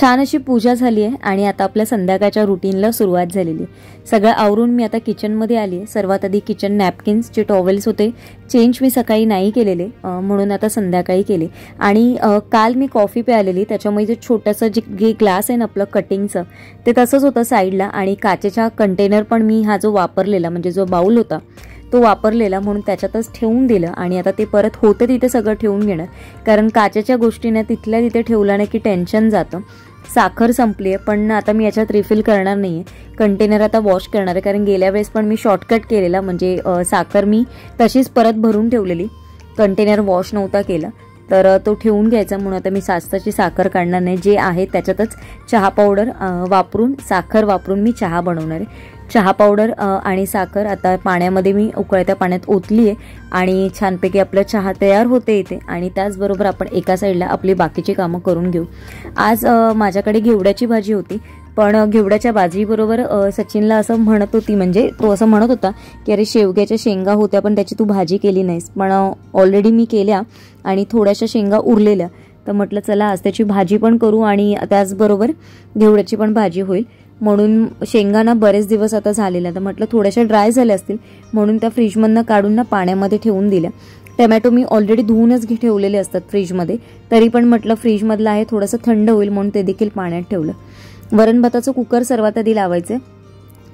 छान अशी पूजा झाली आहे आणि आता आपल्या संध्याकाळच्या रुटीनला सुरुवात झालेली आहे। सगळं आवरून मी आता किचनमध्ये आली आहे। सर्वात आधी किचन नॅपकिन्स जे टॉवेल्स होते चेंज मी सकाळी नाही केलेले, म्हणून आता संध्याकाळी केले। आणि काल मी कॉफी प्यायलेली, त्याच्यामुळे जे छोटंसं जे ग्लास आहे ना आपलं कटिंगचं ते तसंच होतं साईडला, आणि काचेचा कंटेनर पण मी हा जो वापरलेला म्हणजे जो बाउल होता तो वापरलेला म्हणून त्याच्यातच ठेवून दिलं। आणि आता ते परत होतं तिथे सगळं ठेवून घेणार, कारण काचेच्या गोष्टीने तिथल्या तिथे ठेवला नाही की टेन्शन जातं। साखर संपली आहे, पण आता मी याच्यात रिफिल करणार नाही आहे। कंटेनर आता वॉश करणार आहे, कारण गेल्या वेळेस पण मी शॉर्टकट केलेला, म्हणजे साखर मी तशीच परत भरून ठेवलेली, कंटेनर वॉश नव्हता केला, तर तो ठेवून घ्यायचा। म्हणून आता मी साचताची साखर काढणार नाही, जे आहे त्याच्यातच चहा पावडर वापरून साखर वापरून मी चहा बनवणार आहे। चहा पावडर आणि साखर आता पाण्यामध्ये मी उकळत्या पाण्यात ओतली आहे आणि छानपैकी आपला चहा तयार होते इथे। आणि त्याचबरोबर आपण एका साईडला आपली बाकीची कामं करून घेऊ। आज माझ्याकडे घेवड्याची भाजी होती, पण घेवड्याच्या भाजीबरोबर सचिनला असं म्हणत होती, म्हणजे तो असं म्हणत होता की अरे शेवग्याच्या शेंगा होत्या पण त्याची तू भाजी केली नाहीस, पण ऑलरेडी मी केल्या आणि थोड्याशा शेंगा उरलेल्या, तर म्हटलं चला आज त्याची भाजी पण करू आणि त्याचबरोबर घेवड्याची पण भाजी होईल। म्हणून शेंगाना बरेच दिवस आता झालेल्या, तर म्हटलं थोड्याशा ड्राय झाल्या असतील म्हणून त्या फ्रीजमधनं काढून ना पाण्यामध्ये ठेवून दिल्या। टोमॅटो मी ऑलरेडी धुवूनच ठेवलेले असतात फ्रीजमध्ये, तरी पण म्हटलं फ्रीजमधलं आहे थोडंसं थंड होईल म्हणून ते देखील पाण्यात ठेवलं। वरण भाताचं कुकर सर्वात आधी लावायचं,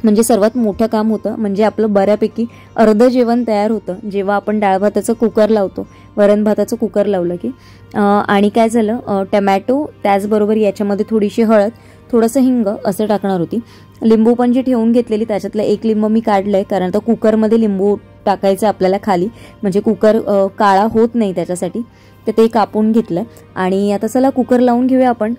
म्हणजे सर्वात मोठं काम होतं, म्हणजे आपलं बऱ्यापैकी अर्ध जेवण तयार होतं जेव्हा आपण डाळ भाताचं कुकर लावतो, वरण भाताचं कुकर लावलं की। आणि काय झालं, टोमॅटो त्याचबरोबर याच्यामध्ये थोडीशी हळद, थोडंसं हिंग असं टाकणार होती। लिंबू पण जी ठेवून घेतलेली त्याच्यातलं एक लिंबू मी काढलंय, कारण तर कुकरमध्ये लिंबू टाकायचं आपल्याला खाली, म्हणजे कुकर काळा होत नाही त्याच्यासाठी, तर ते कापून घेतलं। आणि आता चला कुकर लावून घेऊया आपण।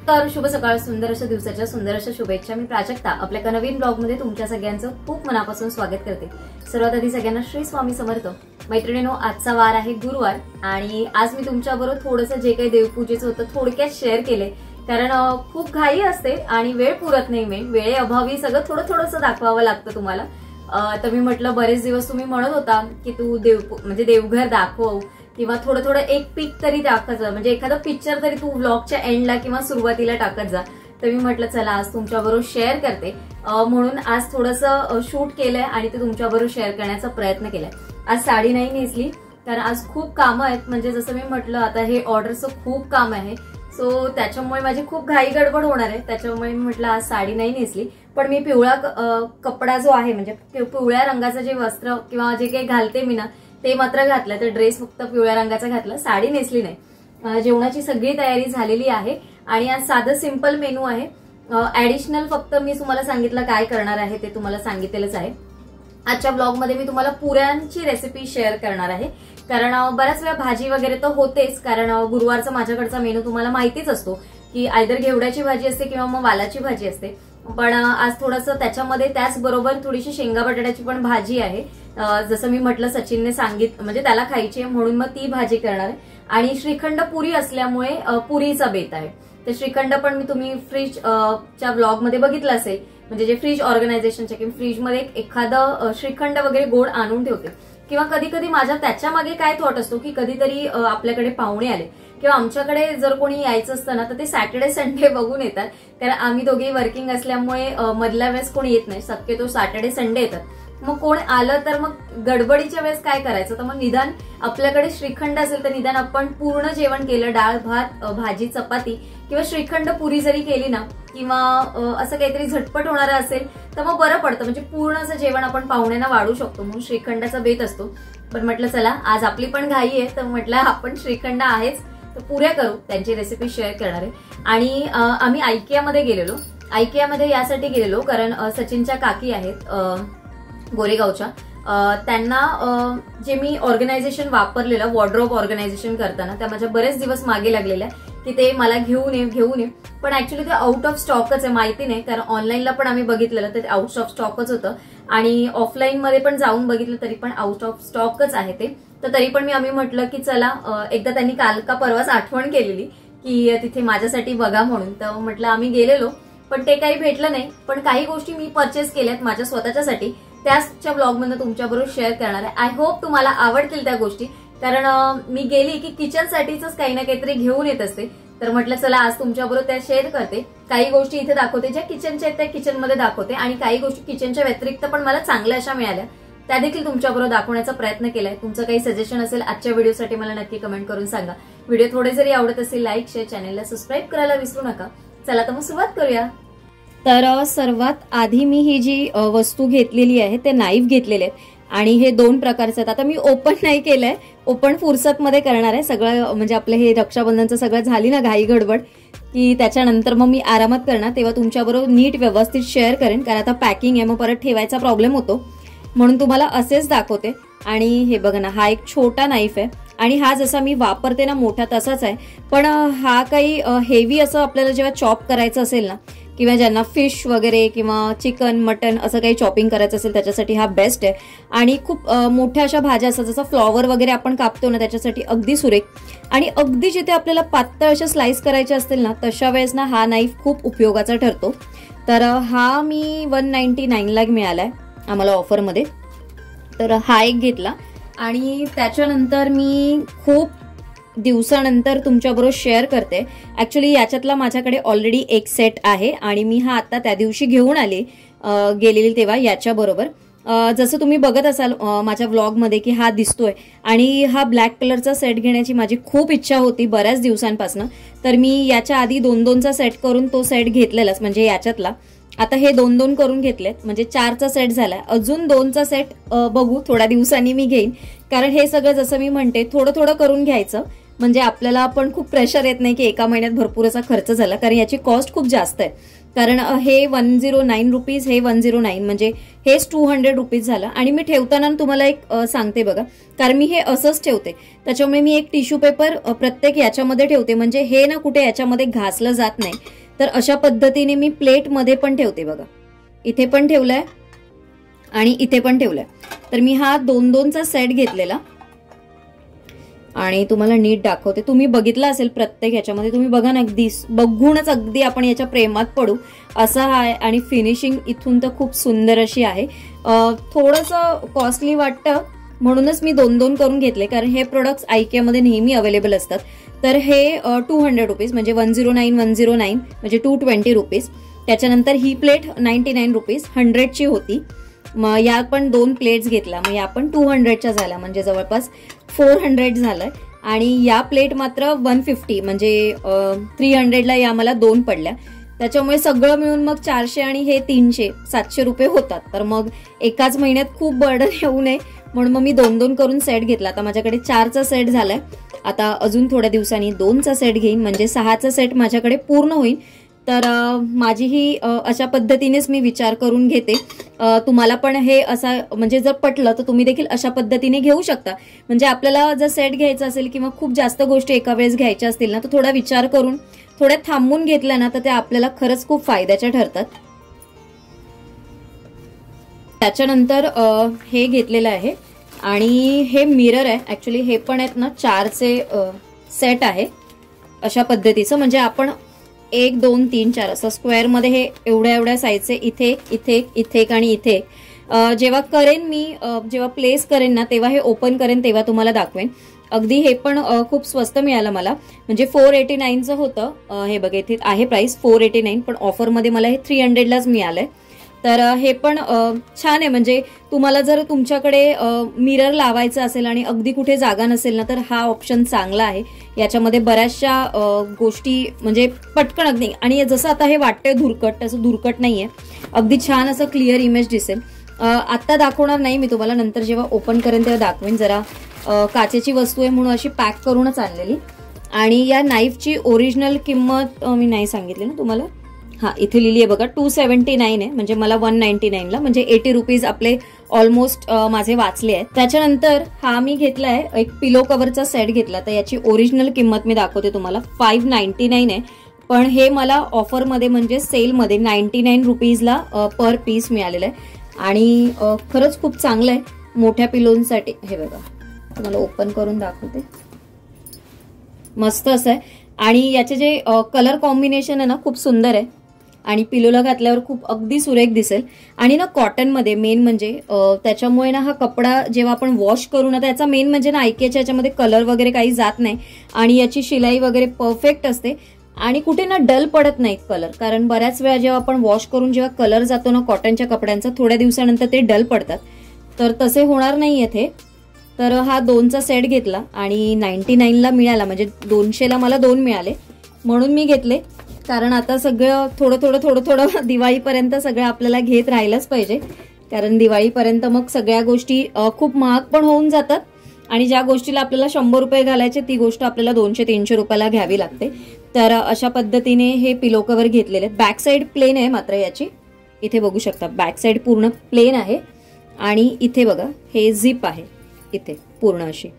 तर शुभ सकाळ, सुंदर अशा दिवसाच्या सुंदर अशा शुभेच्छा। मी प्राजक्ता आपल्या एका नवीन ब्लॉगमध्ये तुमच्या सगळ्यांचं खूप मनापासून स्वागत करते। सर्वात आधी सगळ्यांना श्री स्वामी समर्थ। मैत्रिणींनो, आजचा वार आहे गुरुवार, आणि आज मी तुमच्याबरोबर थोडंसं जे काही देवपूजेचं होतं थोडक्यात शेअर केले, कारण खूप घाई असते आणि वेळ पुरत नाही। मेन वेळेअभावी सगळं थोडं थोडंसं दाखवावं लागतं तुम्हाला। तर मी म्हटलं बरेच दिवस तुम्ही म्हणत होता की तू म्हणजे देवघर दाखव किंवा थोडं थोडं एक पिक तरी टाकत जा, म्हणजे एखादा पिक्चर तरी तू व्लॉगच्या एंडला किंवा सुरुवातीला टाकत जा। तर मी म्हटलं चला आज तुमच्याबरोबर शेअर करते, म्हणून आज थोडंसं शूट केलंय आणि ते तुमच्याबरोबर शेअर करण्याचा प्रयत्न केलाय। आज साडी नाही नेसली कारण आज खूप कामं आहेत, म्हणजे जसं मी म्हटलं आता हे ऑर्डरचं खूप काम आहे, सो त्याच्यामुळे माझी खूप घाई गडबड होणार आहे, त्याच्यामुळे मी म्हटलं आज साडी नाही नेसली। पण मी पिवळा कपडा जो आहे, म्हणजे पिवळ्या रंगाचं जे वस्त्र किंवा जे काही घालते मी ना ते मात्र घातलं, तर ड्रेस फक्त पिवळ्या रंगाचा घातला, साडी नेसली नाही। जेवणाची सगळी तयारी झालेली आहे आणि आज साधं सिंपल मेनू आहे। ऍडिशनल फक्त मी तुम्हाला सांगितलं काय करणार आहे ते तुम्हाला सांगितलेलंच आहे। आजच्या ब्लॉगमध्ये मी तुम्हाला पुऱ्यांची रेसिपी शेअर करणार आहे, कारण बऱ्याच वेळा भाजी वगैरे तर होतेच, कारण गुरुवारचा माझ्याकडचा मेनू तुम्हाला माहितीच असतो की आयदर घेवड्याची भाजी असते किंवा मग वालाची भाजी असते, पण आज थोडंसं त्याच्यामध्ये त्याचबरोबर थोडीशी शेंगा बटाट्याची पण भाजी आहे। जसं मी म्हटलं सचिनने म्हणजे त्याला खायची आहे म्हणून मग ती भाजी करणार आहे। आणि श्रीखंड पुरी असल्यामुळे पुरीचा बेत आहे, तर श्रीखंड पण मी तुम्ही फ्रीजच्या ब्लॉगमध्ये बघितलं असेल, म्हणजे जे फ्रीज ऑर्गनायझेशनच्या किंवा फ्रीजमध्ये एखादं श्रीखंड वगैरे गोड आणून ठेवते, किंवा कधी कधी माझ्या त्याच्या मागे काय थॉट असतो की कधीतरी आपल्याकडे पाहुणे आले किंवा आमच्याकडे जर कोणी यायचं असतं ना तर ते सॅटर्डे संडे बघून येतात, कारण आम्ही दोघेही वर्किंग असल्यामुळे मधल्या वेळेस कोणी येत नाही, शक्यतो सॅटर्डे संडे येतात। मग कोण आलं तर मग गडबडीच्या वेळेस काय करायचं, तर मग निदान आपल्याकडे श्रीखंड असेल तर निदान आपण पूर्ण जेवण केलं, डाळ भात भाजी चपाती किंवा श्रीखंड पुरी जरी केली ना, किंवा असं काहीतरी झटपट होणारं असेल तर मग बरं पडतं, म्हणजे पूर्ण असं जेवण आपण पाहुण्यांना वाढू शकतो, म्हणून श्रीखंडाचा बेत असतो। पण म्हटलं चला आज आपली पण घाई आहे, तर म्हटलं आपण श्रीखंड आहेच तर पुऱ्या करू, त्यांची रेसिपी शेअर करणार आहे। आणि आम्ही आयकियामध्ये गेलेलो, आयकियामध्ये यासाठी गेलेलो कारण सचिनच्या काकी आहेत गोरेगावच्या, त्यांना जे मी ऑर्गनायझेशन वापरलेलं वॉर्डरोब ऑर्गनायझेशन करताना त्या माझ्या बरेच दिवस मागे लागलेल्या की ते मला घेऊन ये, पण ऍक्च्युली ते आउट ऑफ स्टॉकच आहे, माहिती नाही, कारण ऑनलाईनला पण आम्ही बघितलेलं तर आउट ऑफ स्टॉकच होतं आणि ऑफलाईन मध्ये पण जाऊन बघितलं तरी पण आउट ऑफ स्टॉकच आहे ते। तर तरी पण आम्ही म्हटलं की चला, एकदा त्यांनी काल का परवाच आठवण केलेली की तिथे माझ्यासाठी बघा म्हणून, तर म्हटलं आम्ही गेलेलो पण ते काही भेटलं नाही, पण काही गोष्टी मी परचेस केल्यात माझ्या स्वतःच्यासाठी, त्याच्या ब्लॉगमध्ये तुमच्याबरोबर शेअर करणार आहे। आय होप तुम्हाला आवडतील त्या गोष्टी, कारण मी गेली की किचनसाठीच काही ना काहीतरी घेऊन येत असते, तर म्हटलं चला आज तुमच्याबरोबर त्या शेअर करते. काही गोष्टी इथे दाखवते ज्या किचनच्या आहेत त्या किचनमध्ये दाखवते, आणि काही गोष्टी किचनच्या व्यतिरिक्त पण मला चांगल्या अशा मिळाल्या त्या देखील तुमच्याबरोबर दाखवण्याचा प्रयत्न केलाय. तुमचं काही सजेशन असेल आजच्या व्हिडिओसाठी मला नक्की कमेंट करून सांगा. व्हिडिओ थोडे जरी आवडत असेल लाईक शेअर, चॅनलला सबस्क्राईब करायला विसरू नका. चला तर मग सुरुवात करूया. तर सर्वात आधी मी ही जी वस्तू घेतलेली आहे ते नाईफ घेतलेले आहेत, आणि हे 2 प्रकारचे आहेत. आता मी ओपन नाही केलंय, ओपन फुरसत मध्ये करणार आहे सगळं. म्हणजे आपलं हे रक्षाबंधनचं सगळं झाली ना घाई गडबड की त्याच्यानंतर मग मी आरामात करणार, तेव्हा तुमच्याबरोबर नीट व्यवस्थित शेअर करेन. कारण आता पॅकिंग आहे, मग परत ठेवायचा प्रॉब्लेम होतो, म्हणून तुम्हाला असेच दाखवते. आणि हे बघा ना, हा एक छोटा नाईफ आहे, आणि हा जसा मी वापरते ना मोठा तसाच आहे. पण हा काही हेवी असं आपल्याला जेव्हा चॉप करायचं असेल ना, किंवा ज्यांना फिश वगैरे किंवा चिकन मटन असं काही चॉपिंग करायचं असेल त्याच्यासाठी हा बेस्ट आहे. आणि खूप मोठ्या अशा भाज्या असतात जसं फ्लॉवर वगैरे आपण कापतो ना, त्याच्यासाठी अगदी सुरेख. आणि अगदी जिथे आपल्याला पातळ अशा स्लाइस करायचे असतील ना, तशा वेळेस ना हा नाईफ खूप उपयोगाचा ठरतो. तर हा मी 199ला मिळालाय आम्हाला ऑफरमध्ये. तर हा एक घेतला, आणि त्याच्यानंतर मी खूप दिवसानंतर तुमच्याबरोबर शेअर करते. ऍक्च्युली याच्यातला माझ्याकडे ऑलरेडी एक सेट आहे, आणि मी हा आता त्या दिवशी घेऊन आले गेलेली तेव्हा याच्याबरोबर. जसं तुम्ही बघत असाल माझ्या व्लॉगमध्ये की हा दिसतोय, आणि हा ब्लॅक कलरचा सेट घेण्याची माझी खूप इच्छा होती बऱ्याच दिवसांपासून. तर मी याच्या आधी 2-2चा सेट करून तो सेट घेतलेलाच, म्हणजे याच्यातला. आता हे 2-2 करून घेतलेत, म्हणजे 4चा सेट झालाय. अजून 2चा सेट बघू थोड्या दिवसांनी मी घेईन, कारण हे सगळं जसं मी म्हणते थोडं थोडं करून घ्यायचं, म्हणजे आपल्याला पण खूप प्रेशर येत नाही की एका महिन्यात भरपूर असा खर्च झाला, कारण याची कॉस्ट खूप जास्त आहे. कारण हे 109 रुपीज, हे 109, म्हणजे हेच 200 रुपीज झालं. आणि मी ठेवताना तुम्हाला एक सांगते बघा, कारण मी हे असंच ठेवते, त्याच्यामुळे मी एक टिश्यू पेपर प्रत्येक याच्यामध्ये ठेवते, म्हणजे हे ना कुठे याच्यामध्ये घासलं जात नाही. तर अशा पद्धतीने मी प्लेटमध्ये पण ठेवते बघा, इथे पण ठेवलंय आणि इथे पण ठेवलंय. तर मी हा 2-2चा सेट घेतलेला, आणि तुम्हाला नीट दाखवते. तुम्ही बघितला असेल प्रत्येक याच्यामध्ये, तुम्ही बघा ना, अगदी बघूनच अगदी आपण याच्या प्रेमात पडू असा आहे. आणि फिनिशिंग इथून तर खूप सुंदर अशी आहे. थोडंसं कॉस्टली वाटतं म्हणूनच मी 2-2 करून घेतले, कारण हे प्रोडक्ट्स IKEA नेहमी अवेलेबल असतात. तर हे 200 रुपीज, म्हणजे 109 म्हणजे 220 रुपीज. त्याच्यानंतर ही प्लेट 99 रुपीज 100ची होती. मग या पण 2 प्लेट्स घेतल्या, मग या पण 200च्या झाल्या, म्हणजे जवळपास 400 झालंय. आणि या प्लेट मात्र 150, म्हणजे 300ला या मला 2 पडल्या. त्याच्यामुळे सगळं मिळून मग 400 आणि हे 300, 700 रुपये होतात. तर मग एकाच महिन्यात खूप बर्डन येऊ नये म्हणून मग मी 2-2 करून सेट घेतला. आता माझ्याकडे 4चा सेट झालाय. आता अजून थोड्या दिवसांनी 2चा सेट घेईन, म्हणजे 6चा सेट माझ्याकडे पूर्ण होईल. तर माझी ही अशा पद्धतीनेच मी विचार करून घेते. तुम्हाला पण हे असा, म्हणजे जर पटलं तर तुम्ही देखील अशा पद्धतीने घेऊ शकता. म्हणजे आपल्याला जर सेट घ्यायचा असेल किंवा खूप जास्त गोष्टी एका वेळेस घ्यायच्या असतील ना, तर थोडा विचार करून थोड्या थांबून घेतल्या ना, तर त्या आपल्याला खरंच खूप फायद्याच्या ठरतात. त्याच्यानंतर हे घेतलेलं आहे, आणि हे मिरर आहे. ऍक्च्युली हे पण आहेत ना 4चे सेट आहे अशा पद्धतीचं, म्हणजे आपण 1, 2, 3, 4 असं स्क्वेअर मध्ये हे एवढ्या साईजचे इथे इथे आणि इथे. जेव्हा करेन मी, जेव्हा प्लेस करेन ना, तेव्हा हे ओपन करेन तेव्हा तुम्हाला दाखवेन. अगदी हे पण खूप स्वस्त मिळालं मला, म्हणजे 489चं होतं. हे बघा इथे आहे प्राइस 489, पण ऑफरमध्ये मला हे 300लाच मिळालंय. तर हे पण छान आहे. म्हणजे तुम्हाला जर तुमच्याकडे मिरर लावायचं असेल आणि अगदी कुठे जागा नसेल ना, तर हा ऑप्शन चांगला आहे. याच्यामध्ये बऱ्याचशा गोष्टी म्हणजे पटकन अगदी, आणि जसं आता हे वाटतंय धुरकट, तसं धुरकट नाहीये. अगदी छान असं क्लिअर इमेज दिसेल. आता दाखवणार नाही मी तुम्हाला, नंतर जेव्हा ओपन करेन तेव्हा दाखवेन. जरा काचेची वस्तू आहे म्हणून अशी पॅक करूनच आणलेली. आणि या नाईफची ओरिजिनल किंमत मी नाही सांगितली ना तुम्हाला. हा इथे लिहिली आहे बघा, 279 आहे, म्हणजे मला 199ला, म्हणजे 80 रुपीज आपले ऑलमोस्ट माझे वाचले आहेत. त्याच्यानंतर हा मी घेतलाय एक पिलो कव्हरचा सेट घेतला. तर याची ओरिजिनल किंमत मी दाखवते तुम्हाला, 599 आहे. पण हे मला ऑफरमध्ये म्हणजे सेलमध्ये 99 रुपीजला पर पीस मिळालेलं आहे. आणि खरंच खूप चांगलं आहे मोठ्या पिलोंसाठी. हे बघा तुम्हाला ओपन करून दाखवते, मस्त असं आहे. आणि याचे जे कलर कॉम्बिनेशन आहे ना खूप सुंदर आहे. आणि पिलोला घातल्यावर खूप अगदी सुरेख दिसेल. आणि ना कॉटनमध्ये मेन म्हणजे त्याच्यामुळे ना हा कपडा जेव्हा आपण वॉश करू ना त्याचा मेन म्हणजे ना IKEAच्या याच्यामध्ये कलर वगैरे काही जात नाही आणि याची शिलाई वगैरे परफेक्ट असते आणि कुठे ना डल पडत नाही कलर. कारण बऱ्याच वेळा जेव्हा आपण वॉश करून जेव्हा कलर जातो ना कॉटनच्या कपड्यांचा थोड्या दिवसानंतर ते डल पडतात, तर तसे होणार नाही येथे. तर हा 2चा सेट घेतला आणि 99ला मिळाला, म्हणजे 200ला मला 2 मिळाले म्हणून मी घेतले. कारण आता सगळं थोडं थोडं दिवाळीपर्यंत सगळं आपल्याला घेत राहिलंच पाहिजे. कारण दिवाळीपर्यंत मग सगळ्या गोष्टी खूप महाग पण होऊन जातात आणि ज्या गोष्टीला आपल्याला 100 रुपये घालायचे ती गोष्ट आपल्याला 200-300 रुपयाला घ्यावी लागते. तर अशा पद्धतीने हे पिलो कव्हर घेतलेले. बॅक साईड प्लेन आहे मात्र याची, इथे बघू शकता बॅक साईड पूर्ण प्लेन आहे आणि इथे बघा हे झिप आहे इथे पूर्ण अशी.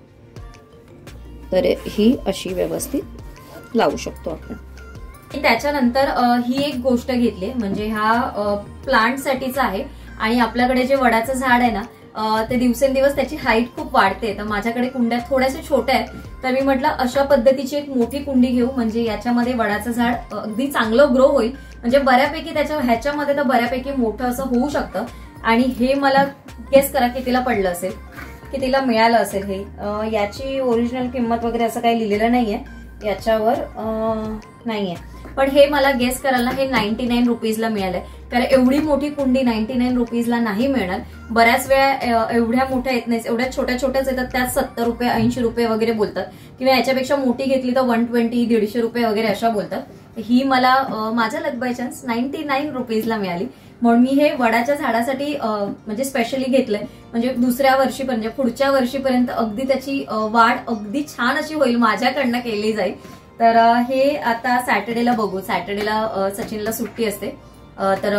तर ही अशी व्यवस्थित लावू शकतो आपण. त्याच्यानंतर ही एक गोष्ट घेतली म्हणजे हा प्लांट साठीचा आहे आणि आपल्याकडे जे वडाचं झाड आहे ना ते दिवसेंदिवस त्याची हाईट खूप वाढते. तर माझ्याकडे कुंड्या थोड्याशा छोट्या आहेत, तर मी म्हटलं अशा पद्धतीची एक मोठी कुंडी घेऊ म्हणजे याच्यामध्ये वडाचं झाड अगदी चांगलं ग्रो होईल. म्हणजे बऱ्यापैकी ह्याच्यामध्ये तर बऱ्यापैकी मोठं असं होऊ शकतं. आणि हे मला गेस करा कितीला पडलं असेल, कितीला मिळालं असेल हे. याची ओरिजिनल किंमत वगैरे असं काही लिहिलेलं नाहीये याच्यावर, नाहीये, पण हे मला गेस करायला हे 99 रुपीजला मिळालंय. कारण एवढी मोठी कुंडी 99 रुपीजला नाही मिळणार. बऱ्याच वेळा एवढ्या मोठ्या येत नाही, एवढ्या छोट्या छोट्याच येतात, त्यात 70 रुपये 80 रुपये वगैरे बोलतात, किंवा याच्यापेक्षा मोठी घेतली तर 120-150 रुपये वगैरे अशा बोलतात. ही मला माझ्या लक बाय चान्स 99 रुपीजला मिळाली. म्हणून मी हे वडाच्या झाडासाठी म्हणजे स्पेशली घेतलंय. म्हणजे दुसऱ्या वर्षी म्हणजे पुढच्या वर्षीपर्यंत अगदी त्याची वाढ अगदी छान अशी होईल, माझ्याकडनं केली जाईल. तर हे आता सॅटर्डेला बघू. सॅटर्डेला सचिनला सुट्टी असते, तर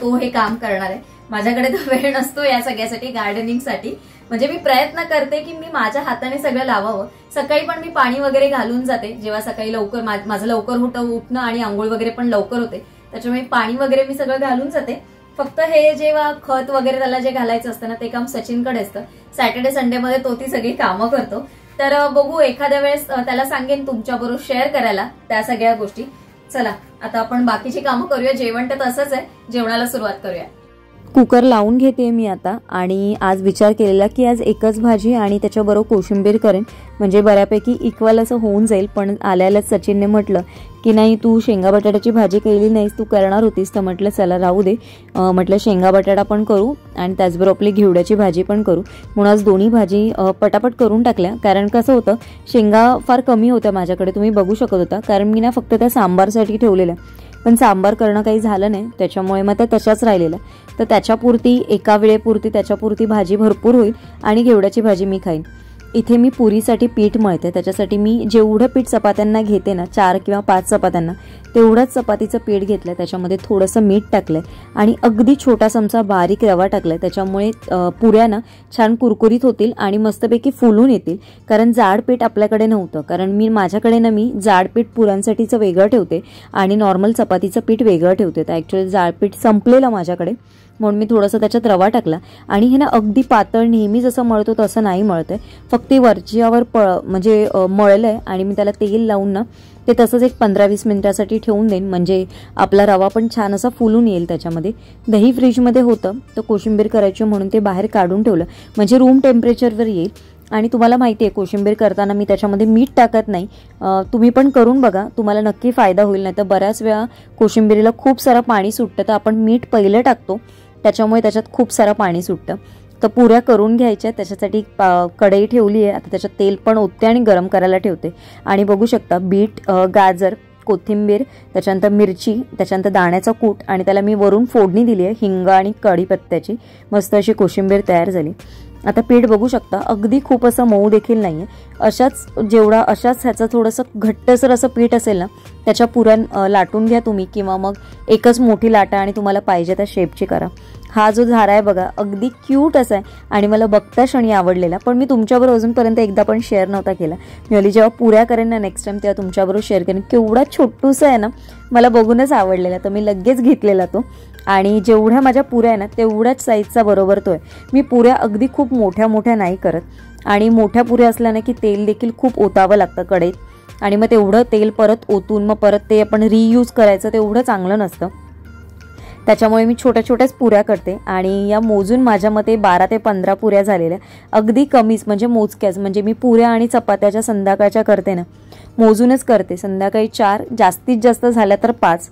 तो हे काम करणार आहे. माझ्याकडे तर वेळ नसतो या सगळ्यासाठी, गार्डनिंगसाठी. म्हणजे मी प्रयत्न करते की मी माझ्या हाताने सगळं लावावं. सकाळी पण मी पाणी वगैरे घालून जाते, जेव्हा सकाळी लवकर माझं लवकर होतं उठणं आणि आंघोळ वगैरे पण लवकर होते, त्याच्यामुळे पाणी वगैरे मी सगळं घालून जाते. फक्त हे जेव्हा खत वगैरे त्याला जे घालायचं असतं ना ते काम सचिनकडे असतं. सॅटर्डे संडेमध्ये तो ती सगळी कामं करतो. तर बघू एखाद्या वेळेस त्याला सांगेन तुमच्याबरोबर शेअर करायला त्या सगळ्या गोष्टी. चला आता आपण बाकीची कामं करूया. जेवण तर तसंच आहे, जेवणाला सुरुवात करूया. कुकर लावून घेते मी आता. आणि आज विचार केलेला की आज एकच भाजी आणि त्याच्याबरोबर कोशिंबीर करेन, म्हणजे बऱ्यापैकी इक्वल असं होऊन जाईल. पण आल्यालाच सचिनने म्हटलं की नाही तू शेंगा बटाट्याची भाजी केली नाहीस, तू करणार होतीस. तर म्हटलं चला राहू दे, म्हटलं शेंगा बटाटा पण करू आणि त्याचबरोबर आपली घेवड्याची भाजी पण करू. म्हणून आज दोन्ही भाजी पटापट करून टाकल्या. कारण कसं होतं शेंगा फार कमी होत्या माझ्याकडे, तुम्ही बघू शकत होता. कारण मी ना फक्त त्या सांबारसाठी ठेवलेल्या, पण सांबार करणं काही झालं नाही, त्याच्यामुळे मग त्या तशाच राहिलेल्या. तर त्याच्यापुरती एका वेळेपुरती त्याच्यापुरती भाजी भरपूर होईल आणि घेवड्याची भाजी मी खाईन. इथे मी पुरीसाठी पीठ मळते. त्याच्यासाठी मी जेवढं पीठ चपात्यांना घेते ना, 4 किंवा 5 चपात्यांना, तेवढंच चपातीचं पीठ घेतलंय. त्याच्यामध्ये थोडंसं मीठ टाकलंय आणि अगदी छोटा चमचा बारीक रवा टाकलाय. त्याच्यामुळे पुऱ्या ना छान कुरकुरीत होतील आणि मस्तपैकी फुलून येतील. कारण जाड पीठ आपल्याकडे नव्हतं, कारण माझ्याकडे ना मी जाड पीठ पुऱ्यांसाठीचं वेगळं ठेवते आणि नॉर्मल चपातीचं पीठ वेगळं ठेवते. तर ॲक्च्युअली जाड पीठ संपलेलं माझ्याकडे, म्हणून मी थोडंसं त्याच्यात रवा टाकला. आणि हे ना अगदी पातळ नेहमी जसं मळतो तसं नाही मळतंय, फक्त वरच्यावर म्हणजे मळलंय आणि मी त्याला तेल लावून ना ते तसंच एक 15-20 मिनिटासाठी ठेवून देईन, म्हणजे आपला रवा पण छान असा फुलून येईल. त्याच्यामध्ये दही फ्रीजमध्ये होतं, तर कोशिंबीर करायची म्हणून ते बाहेर काढून ठेवलं, म्हणजे रूम टेम्परेचरवर येईल. आणि तुम्हाला माहिती आहे कोशिंबीर करताना मी त्याच्यामध्ये मीठ टाकत नाही. तुम्ही पण करून बघा, तुम्हाला नक्की फायदा होईल. नाही तर बऱ्याच वेळा कोशिंबीरीला खूप सारं पाणी सुटतं, तर आपण मीठ पहिलं टाकतो त्याच्यामुळे त्याच्यात खूप सारं पाणी सुटतं. तर पुऱ्या करून घ्यायच्या. त्याच्यासाठी कढई ठेवली आहे, आता त्याच्यात तेल पण ओतते आणि गरम करायला ठेवते. आणि बघू शकता बीट, गाजर, कोथिंबीर, त्याच्यानंतर मिरची, त्याच्यानंतर दाण्याचा कूट आणि त्याला मी वरून फोडणी दिली आहे हिंग आणि कढीपत्त्याची. मस्त अशी कोशिंबीर तयार झाली. आता पीठ बघू शकता अगदी खूप असं मऊ देखील नाहीये. अशाच ह्याचं थोडंसं घट्टसर असं पीठ असेल ना त्याच्या पुऱ्या लाटून घ्या तुम्ही, किंवा मग एकच मोठी लाटा आणि तुम्हाला पाहिजे त्या शेपची करा. हा जो झारा आहे बघा अगदी क्यूट असा आहे आणि मला बघता क्षणी आवडलेला, पण मी तुमच्याबरोबर अजूनपर्यंत एकदा पण शेअर नव्हता केला. मी हल्ली जेव्हा पुऱ्या करेन ना नेक्स्ट टाइम तेव्हा तुमच्याबरोबर शेअर करेन. केवढा छोटूसा आहे ना, मला बघूनच आवडलेला, तर मी लगेच घेतलेला तो. आणि जेवढ्या माझ्या पुऱ्या आहे ना तेवढ्याच साईजचा बरोबर तो आहे. मी पुऱ्या अगदी खूप मोठ्या मोठ्या नाही करत, आणि मोठ्या पुऱ्या असल्याने की तेल देखील खूप ओतावं लागतं कढईत, आणि मग तेवढं तेल परत ओतून मग परत ते आपण रियूज करायचं तेवढं चांगलं नसतं. त्याच्यामुळे मी छोट्या छोट्याच पुऱ्या करते आणि या मोजून माझ्या मते 12 ते 15 पुऱ्या झालेल्या, अगदी कमीच म्हणजे मोजक्याच. म्हणजे मी पुऱ्या आणि चपात्याच्या संध्याकाळच्या करते ना, मोजूनच करते. संध्याकाळी 4, जास्तीत जास्त झाल्या तर 5,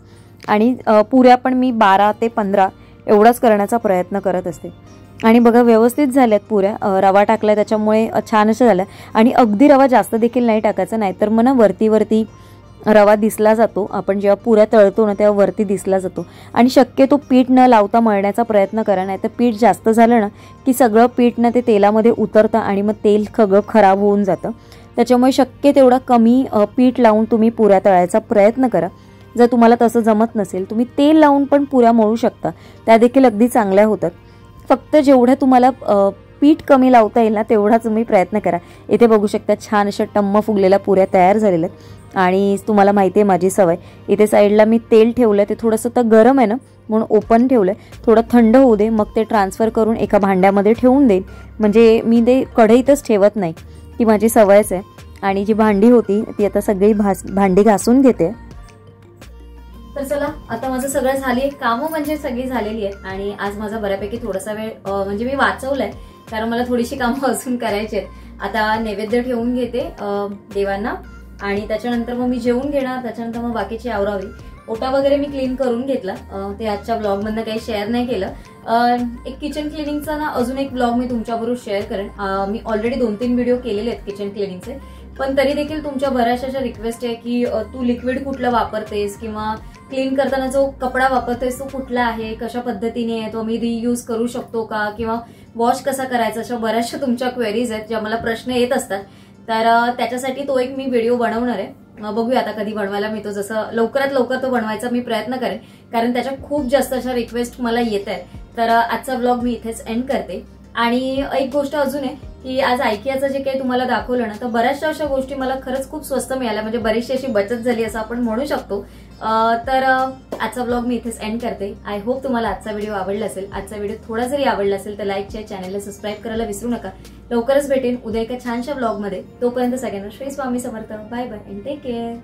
आणि पुऱ्या पण मी 12 ते 15 एवढाच करण्याचा प्रयत्न करत असते. आणि बघा व्यवस्थित झाल्यात पुऱ्या. रवा टाकला त्याच्यामुळे छान अशा झाल्या. आणि अगदी रवा जास्त देखील नाही टाकायचा, नाहीतर मग ना वरती रवा दिसला जातो. आपण जेव्हा पुऱ्या तळतो ना तेव्हा वरती दिसला जातो. आणि शक्यतो पीठ न लावता मळण्याचा प्रयत्न करा, नाही तर पीठ जास्त झालं ना की सगळं पीठ ना ते तेलामध्ये उतरतं आणि मग तेल सगळं खराब होऊन जातं. त्याच्यामुळे शक्य तेवढा कमी पीठ लावून तुम्ही पुऱ्या तळायचा प्रयत्न करा. जर तुम्हाला तसं जमत नसेल तुम्ही तेल लावून पण पुऱ्या मळू शकता, त्या देखील अगदी चांगल्या होतात. फक्त जेवढ्या तुम्हाला पीठ कमी लावता येईल ना तेवढा तुम्ही प्रयत्न करा. इथे बघू शकता छान अशा टम्म फुगलेल्या पुऱ्या तयार झालेल्या आहेत. आणि तुम्हाला माहिती आहे माझी सवय, इथे साईडला मी तेल ठेवलं, ते थोडंसं तर गरम आहे ना म्हणून ओपन ठेवलं. थोडं थंड होऊ दे, मग ते ट्रान्सफर करून एका भांड्यामध्ये ठेवून देईन. म्हणजे मी ते कढईतच ठेवत नाही, ती माझी सवयच आहे. आणि जी भांडी होती ती आता सगळी भांडी घासून घेते. तर चला आता माझं सगळं झाली, कामं म्हणजे सगळी झालेली आहेत. आणि आज माझा बऱ्यापैकी थोडासा वेळ म्हणजे मी वाचवलाय, कारण मला थोडीशी कामं अजून करायची आहेत. आता नैवेद्य ठेवून घेते देवांना, आणि त्याच्यानंतर मग मी जेवून घेणार. त्याच्यानंतर मग बाकीची आवरावी. ओटा वगैरे मी क्लीन करून घेतला, ते आजच्या ब्लॉग मधनं काही शेअर नाही केलं. एक किचन क्लिनिंगचा ना अजून एक ब्लॉग मी तुमच्याबरोबर शेअर करेन. मी ऑलरेडी 2-3 व्हिडिओ केलेले आहेत किचन क्लिनिंगचे, पण तरी देखील तुमच्या बऱ्याचशा रिक्वेस्ट आहे की तू लिक्विड कुठलं वापरतेस, किंवा क्लीन करताना जो कपडा वापरतेस तो कुठला आहे, कशा पद्धतीने आहे तो, मी रियूज करू शकतो का, किंवा वॉश कसा करायचा, अशा बऱ्याचशा तुमच्या क्वेरीज आहेत ज्या मला प्रश्न येत असतात. तर त्याच्यासाठी तो एक मी व्हिडिओ बनवणार आहे. बघूया आता कधी बनवायला मिळतो. जसं लवकरात लवकर तो बनवायचा मी प्रयत्न करेन, कारण त्याच्या खूप जास्त अशा रिक्वेस्ट मला येत आहेत. तर आजचा ब्लॉग मी इथेच एंड करते. आणि एक गोष्ट अजून आहे की आज IKEAचं जे काही तुम्हाला दाखवलं ना, तर बऱ्याचशा अशा गोष्टी मला खरंच खूप स्वस्त मिळाल्या, म्हणजे बरीचशी अशी बचत झाली असं आपण म्हणू शकतो. तर आजचा ब्लॉग मी इथेच एंड करते. आय होप तुम्हाला आजचा व्हिडिओ आवडला असेल. आजचा व्हिडिओ थोडा जरी आवडला असेल तर लाईक, शेअर, चॅनलला सबस्क्राईब करायला विसरू नका. लवकरच भेटेन उद्या एका छानशा ब्लॉगमध्ये. तोपर्यंत सगळ्यांना Shri Swami Samarth. Bye bye and take care.